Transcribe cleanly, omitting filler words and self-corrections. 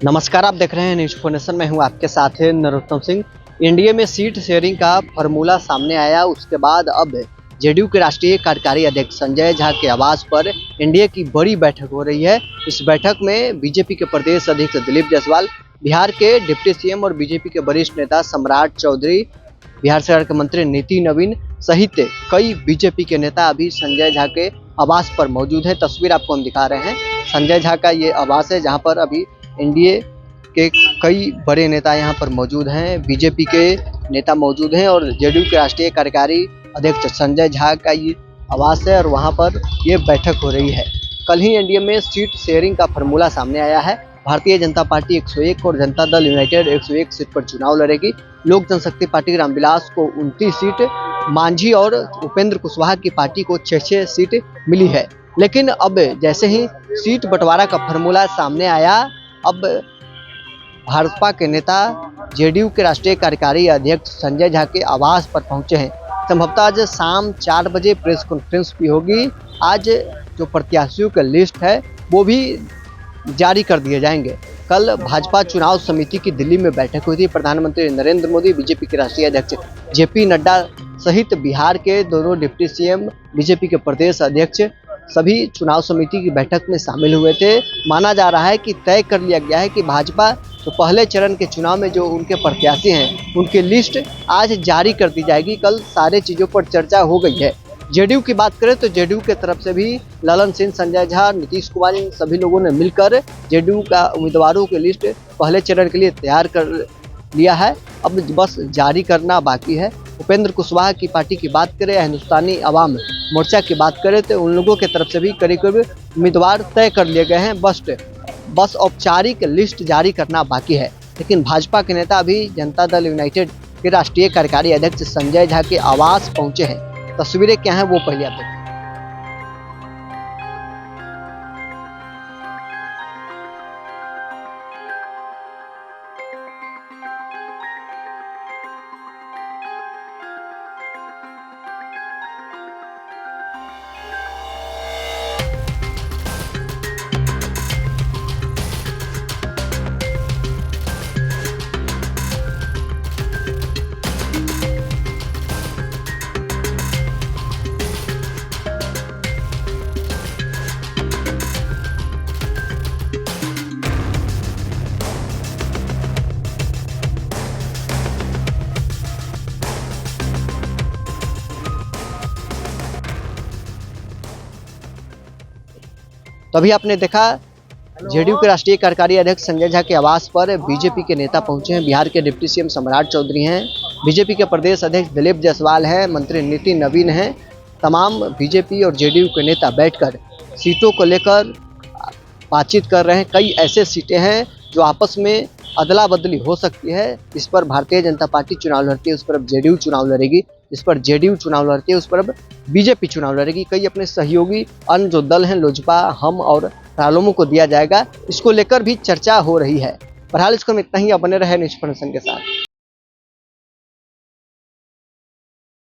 नमस्कार, आप देख रहे हैं न्यूज इन्फॉर्मेशन में हूं आपके साथ है नरोत्तम सिंह। एनडीए में सीट शेयरिंग का फॉर्मूला सामने आया, उसके बाद अब जेडीयू के राष्ट्रीय कार्यकारी अध्यक्ष संजय झा के आवास पर एनडीए की बड़ी बैठक हो रही है। इस बैठक में बीजेपी के प्रदेश अध्यक्ष दिलीप जायसवाल, बिहार के डिप्टी सीएम और बीजेपी के वरिष्ठ नेता सम्राट चौधरी, बिहार सरकार के मंत्री नितिन नवीन सहित कई बीजेपी के नेता अभी संजय झा के आवास पर मौजूद है। तस्वीर आपको हम दिखा रहे हैं। संजय झा का ये आवास है, जहाँ पर अभी एनडीए के कई बड़े नेता यहाँ पर मौजूद हैं, बीजेपी के नेता मौजूद हैं और जेडीयू के राष्ट्रीय कार्यकारी अध्यक्ष संजय झा का ये आवास है और वहाँ पर ये बैठक हो रही है। कल ही एनडीए में सीट शेयरिंग का फॉर्मूला सामने आया है। भारतीय जनता पार्टी 101 और जनता दल यूनाइटेड 101 सीट पर चुनाव लड़ेगी। लोक जनशक्ति पार्टी रामविलास को 29 सीट, मांझी और उपेंद्र कुशवाहा की पार्टी को 6-6 सीट मिली है। लेकिन अब जैसे ही सीट बंटवारा का फॉर्मूला सामने आया, अब भाजपा के नेता जेडीयू के राष्ट्रीय कार्यकारी अध्यक्ष संजय झा के आवास पर पहुंचे हैं। संभवतः आज शाम 4 बजे प्रेस कॉन्फ्रेंस भी होगी। आज जो प्रत्याशियों की लिस्ट है वो भी जारी कर दिए जाएंगे। कल भाजपा चुनाव समिति की दिल्ली में बैठक हुई थी। प्रधानमंत्री नरेंद्र मोदी, बीजेपी के राष्ट्रीय अध्यक्ष जेपी नड्डा सहित बिहार के दोनों डिप्टी सीएम, बीजेपी के प्रदेश अध्यक्ष सभी चुनाव समिति की बैठक में शामिल हुए थे। माना जा रहा है कि तय कर लिया गया है कि भाजपा तो पहले चरण के चुनाव में जो उनके प्रत्याशी हैं उनकी लिस्ट आज जारी कर दी जाएगी। कल सारे चीज़ों पर चर्चा हो गई है। जेडीयू की बात करें तो जेडीयू के तरफ से भी ललन सिंह, संजय झा, नीतीश कुमार, इन सभी लोगों ने मिलकर जेडीयू का उम्मीदवारों की लिस्ट पहले चरण के लिए तैयार कर लिया है। अब बस जारी करना बाकी है। उपेंद्र कुशवाहा की पार्टी की बात करें या हिंदुस्तानी अवाम मोर्चा की बात करें तो उन लोगों की तरफ से भी करीब करीब उम्मीदवार तय कर लिए गए हैं। बस औपचारिक लिस्ट जारी करना बाकी है। लेकिन भाजपा के नेता अभी जनता दल यूनाइटेड के राष्ट्रीय कार्यकारी अध्यक्ष संजय झा के आवास पहुंचे हैं। तस्वीरें क्या हैं वो पहले आप देखें। तो अभी आपने देखा जेडीयू के राष्ट्रीय कार्यकारी अध्यक्ष संजय झा के आवास पर बीजेपी के नेता पहुंचे हैं। बिहार के डिप्टी सीएम सम्राट चौधरी हैं, बीजेपी के प्रदेश अध्यक्ष दिलीप जायसवाल हैं, मंत्री नितिन नवीन हैं। तमाम बीजेपी और जेडीयू के नेता बैठकर सीटों को लेकर बातचीत कर रहे हैं। कई ऐसे सीटें हैं जो आपस में अदला बदली हो सकती है। इस पर भारतीय जनता पार्टी चुनाव लड़ती है, उस पर अब जेडीयू चुनाव लड़ेगी। इस पर जेडीयू चुनाव लड़ती है, उस पर अब बीजेपी चुनाव लड़ेगी। कई अपने सहयोगी अन्य जो दल हैं, लोजपा, हम और रालोमो को दिया जाएगा। इसको लेकर भी चर्चा हो रही है। बहरहाल इसको इतना ही, बने रहे न्यूज इन्फॉर्मेशन के साथ।